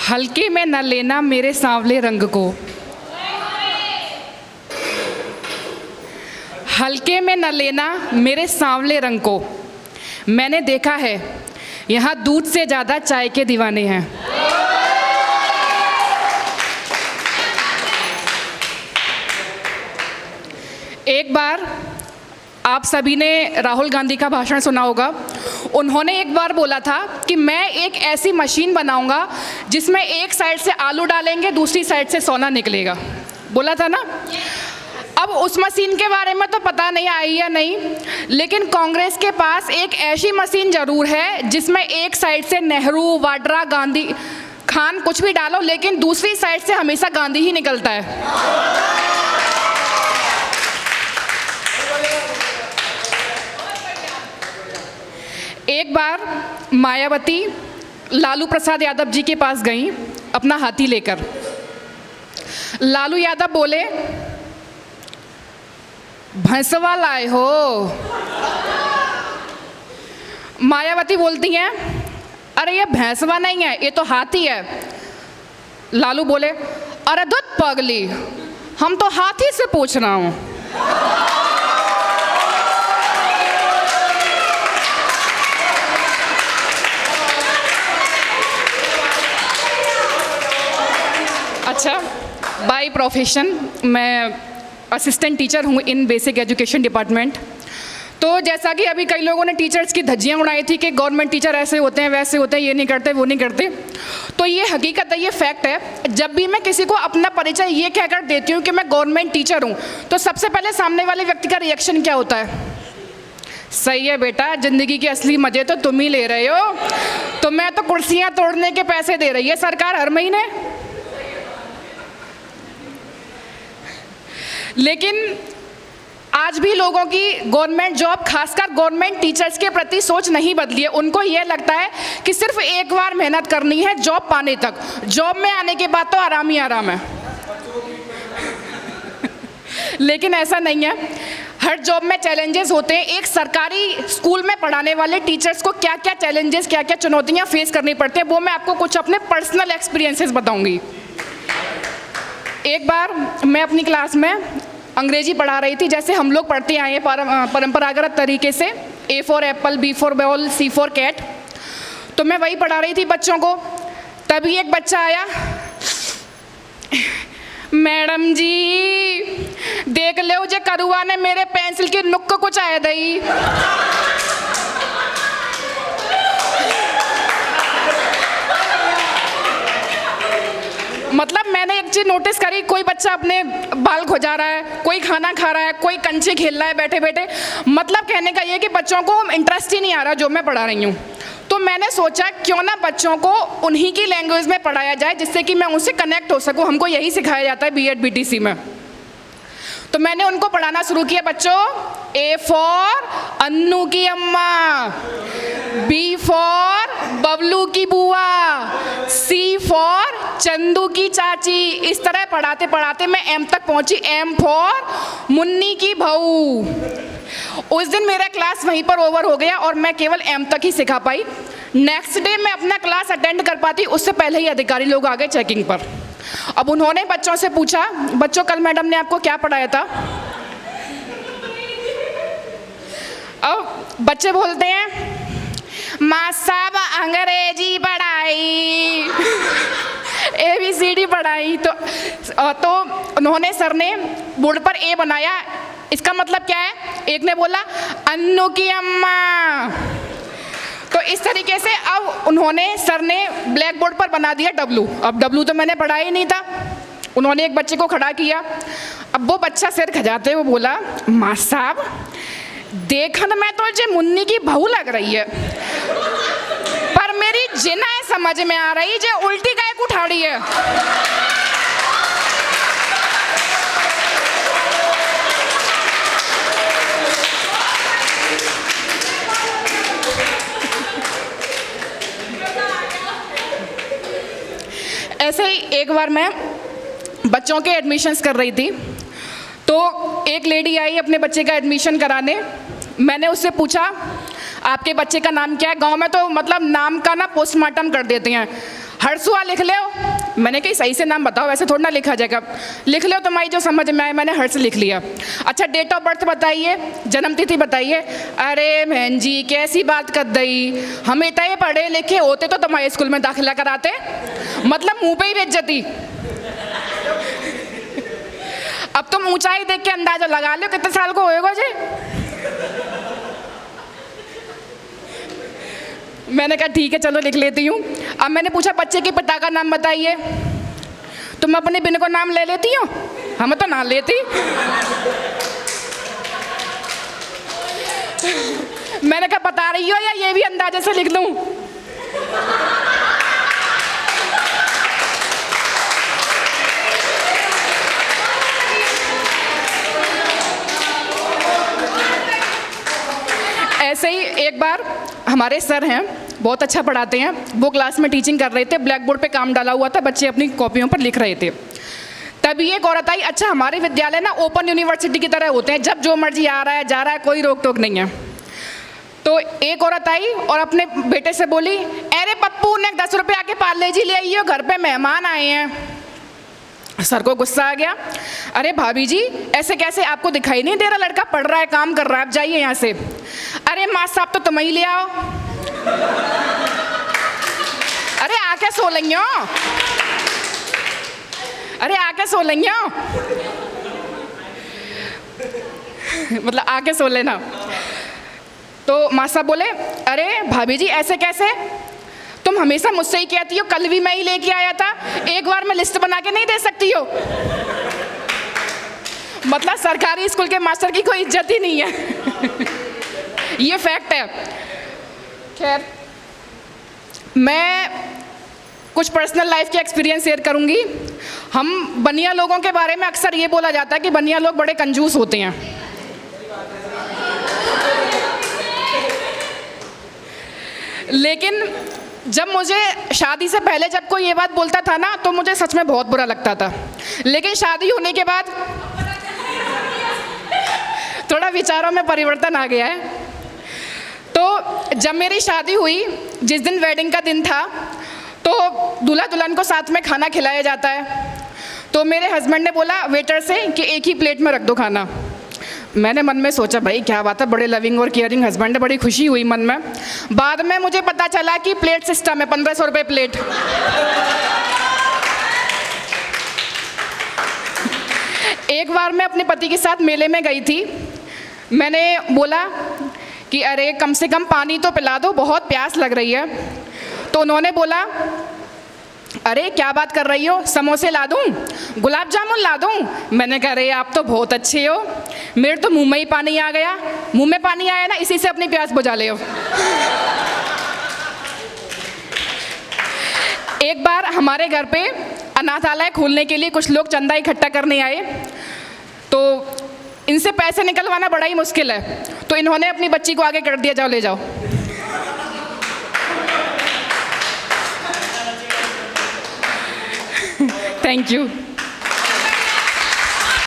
हल्के में न लेना मेरे सांवले रंग को, हल्के में न लेना मेरे सांवले रंग को। मैंने देखा है यहाँ दूध से ज़्यादा चाय के दीवाने हैं। एक बार आप सभी ने राहुल गांधी का भाषण सुना होगा। उन्होंने एक बार बोला था कि मैं एक ऐसी मशीन बनाऊंगा जिसमें एक साइड से आलू डालेंगे, दूसरी साइड से सोना निकलेगा, बोला था ना। अब उस मशीन के बारे में तो पता नहीं आई या नहीं, लेकिन कांग्रेस के पास एक ऐसी मशीन ज़रूर है जिसमें एक साइड से नेहरू, वाड्रा, गांधी, खान कुछ भी डालो, लेकिन दूसरी साइड से हमेशा गांधी ही निकलता है। एक बार मायावती लालू प्रसाद यादव जी के पास गई अपना हाथी लेकर। लालू यादव बोले, भैंसवा लाए हो? मायावती बोलती हैं, अरे ये भैंसवा नहीं है, ये तो हाथी है। लालू बोले, अरे दूध पगली, हम तो हाथी से पूछ रहा हूँ। अच्छा, बाय प्रोफेशन मैं असिस्टेंट टीचर हूँ इन बेसिक एजुकेशन डिपार्टमेंट। तो जैसा कि अभी कई लोगों ने टीचर्स की धज्जियाँ उड़ाई थी कि गवर्नमेंट टीचर ऐसे होते हैं, वैसे होते हैं, ये नहीं करते, वो नहीं करते, तो ये हकीकत है, ये फैक्ट है। जब भी मैं किसी को अपना परिचय ये कहकर देती हूँ कि मैं गवर्नमेंट टीचर हूँ, तो सबसे पहले सामने वाले व्यक्ति का रिएक्शन क्या होता है? सही है बेटा, ज़िंदगी के असली मज़े तो तुम ही ले रहे हो, तुम्हें तो कुर्सियाँ तोड़ने के पैसे दे रही है सरकार हर महीने। लेकिन आज भी लोगों की गवर्नमेंट जॉब, खासकर गवर्नमेंट टीचर्स के प्रति सोच नहीं बदली है। उनको यह लगता है कि सिर्फ एक बार मेहनत करनी है जॉब पाने तक, जॉब में आने के बाद तो आराम ही आराम है। लेकिन ऐसा नहीं है, हर जॉब में चैलेंजेस होते हैं। एक सरकारी स्कूल में पढ़ाने वाले टीचर्स को क्या क्या चैलेंजेस, क्या क्या चुनौतियां फेस करनी पड़ती हैं, वो मैं आपको कुछ अपने पर्सनल एक्सपीरियंसेस बताऊंगी। एक बार मैं अपनी क्लास में अंग्रेजी पढ़ा रही थी, जैसे हम लोग पढ़ते आए हैं परंपरागत तरीके से, A for apple, B for ball, C for cat. तो मैं वही पढ़ा रही थी बच्चों को। तभी एक बच्चा आया, मैडम जी देख लो जे करुआ ने मेरे पेंसिल की नुक को कुछ आया दई। मतलब मैंने एक चीज़ नोटिस करी, कोई बच्चा अपने बाल खुजा रहा है, कोई खाना खा रहा है, कोई कंचे खेल रहा है बैठे बैठे। मतलब कहने का ये कि बच्चों को इंटरेस्ट ही नहीं आ रहा जो मैं पढ़ा रही हूँ। तो मैंने सोचा क्यों ना बच्चों को उन्हीं की लैंग्वेज में पढ़ाया जाए, जिससे कि मैं उनसे कनेक्ट हो सकूँ। हमको यही सिखाया जाता है B.Ed BTC में। तो मैंने उनको पढ़ाना शुरू किया, बच्चों A फॉर अन्नू की अम्मा, B फॉर बबलू की बुआ, C फॉर चंदू की चाची। इस तरह पढ़ाते पढ़ाते मैं M तक पहुंची, M फॉर मुन्नी की बहू। उस दिन मेरा क्लास वहीं पर ओवर हो गया और मैं केवल M तक ही सिखा पाई। नेक्स्ट डे मैं अपना क्लास अटेंड कर पाती, उससे पहले ही अधिकारी लोग आ गए चेकिंग पर। अब उन्होंने बच्चों से पूछा, बच्चों कल मैडम ने आपको क्या पढ़ाया था? अब बच्चे बोलते हैं, माँ साहब अंग्रेजी पढ़ाई, ABCD पढ़ाई। तो उन्होंने, सर ने बोर्ड पर A बनाया। इसका मतलब क्या है? एक ने बोला अन्नू की अम्मा। तो इस तरीके से अब उन्होंने, सर ने ब्लैक बोर्ड पर बना दिया W। अब W तो मैंने पढ़ा ही नहीं था। उन्होंने एक बच्चे को खड़ा किया। अब वो बच्चा सिर खजाते हुए बोला, माँ साहब देखन में तो जे मुन्नी की बहू लग रही है, पर मेरी जिना समझ में आ रही जे उल्टी गाय को उठाड़ी है। ऐसे ही एक बार मैं बच्चों के एडमिशन्स कर रही थी, तो एक लेडी आई अपने बच्चे का एडमिशन कराने। मैंने उससे पूछा आपके बच्चे का नाम क्या है? गांव में तो मतलब नाम का ना पोस्टमार्टम कर देते हैं। हर्षुआ लिख लो। मैंने कही सही से नाम बताओ, ऐसे थोड़ा ना लिखा जाएगा, लिख लो तुम्हारी जो समझ में आए। मैंने हर्ष लिख लिया। अच्छा डेट ऑफ बर्थ बताइए, जन्मतिथि बताइए। अरे बहन जी कैसी बात कर दई, हम इतने पढ़े लिखे होते तो तुम्हारे स्कूल में दाखिला कराते, मतलब मुंह पे ही बेइज्जती। अब तुम ऊंचाई देख के अंदाजा लगा लो कितने साल को होएगा जी। मैंने कहा ठीक है चलो लिख लेती हूँ। अब मैंने पूछा बच्चे के पिता का नाम बताइए। तुम अपने बिन को नाम ले लेती हो, हम तो ना लेती। मैंने कहा बता रही हो या ये भी अंदाजे से लिख लूँ? ऐसे ही एक बार हमारे सर हैं, बहुत अच्छा पढ़ाते हैं, वो क्लास में टीचिंग कर रहे थे, ब्लैक बोर्ड पे काम डाला हुआ था, बच्चे अपनी कॉपियों पर लिख रहे थे। तभी एक औरत आई। अच्छा हमारे विद्यालय ना ओपन यूनिवर्सिटी की तरह होते हैं, जब जो मर्जी आ रहा है जा रहा है, कोई रोक टोक नहीं है। तो एक औरत आई और अपने बेटे से बोली, अरे पप्पू ने 10 रुपये आके पार्ले जी ले आइए, घर पे मेहमान आए हैं। सर को गुस्सा आ गया। अरे भाभी जी ऐसे कैसे, आपको दिखाई नहीं दे रहा लड़का पढ़ रहा है, काम कर रहा है, आप जाइए यहाँ से। अरे माँ साहब तो तुम ही ले आओ। अरे आके सो लेंगे, अरे आके सो लेंगे, मतलब आके सो लेना। तो माँ साहब बोले, अरे भाभी जी ऐसे कैसे, तुम हमेशा मुझसे ही कहती हो, कल भी मैं ही लेके आया था, एक बार मैं लिस्ट बना के नहीं दे सकती हो? मतलब सरकारी स्कूल के मास्टर की कोई इज्जत ही नहीं है। ये फैक्ट है। खैर मैं कुछ पर्सनल लाइफ के एक्सपीरियंस शेयर करूंगी। हम बनिया लोगों के बारे में अक्सर ये बोला जाता है कि बनिया लोग बड़े कंजूस होते हैं। लेकिन जब मुझे शादी से पहले जब कोई ये बात बोलता था ना तो मुझे सच में बहुत बुरा लगता था, लेकिन शादी होने के बाद थोड़ा विचारों में परिवर्तन आ गया है। तो जब मेरी शादी हुई, जिस दिन वेडिंग का दिन था, तो दूल्हा दुल्हन को साथ में खाना खिलाया जाता है। तो मेरे हस्बैंड ने बोला वेटर से कि एक ही प्लेट में रख दो खाना। मैंने मन में सोचा भाई क्या बात है, बड़े लविंग और केयरिंग हस्बैंड है, बड़ी खुशी हुई मन में। बाद में मुझे पता चला कि प्लेट सिस्टम है, 1500 रुपये प्लेट। एक बार मैं अपने पति के साथ मेले में गई थी। मैंने बोला कि अरे कम से कम पानी तो पिला दो, बहुत प्यास लग रही है। तो उन्होंने बोला, अरे क्या बात कर रही हो, समोसे ला दूं, गुलाब जामुन ला दूं? मैंने कहा अरे आप तो बहुत अच्छे हो, मेरे तो मुंह में ही पानी आ गया। मुंह में पानी आया ना, इसी से अपनी प्यास बुझा ले हो। एक बार हमारे घर पे अनाथालय खोलने के लिए कुछ लोग चंदा इकट्ठा करने आए। तो इनसे पैसे निकलवाना बड़ा ही मुश्किल है, तो इन्होंने अपनी बच्ची को आगे कर दिया, जाओ ले जाओ। Thank you.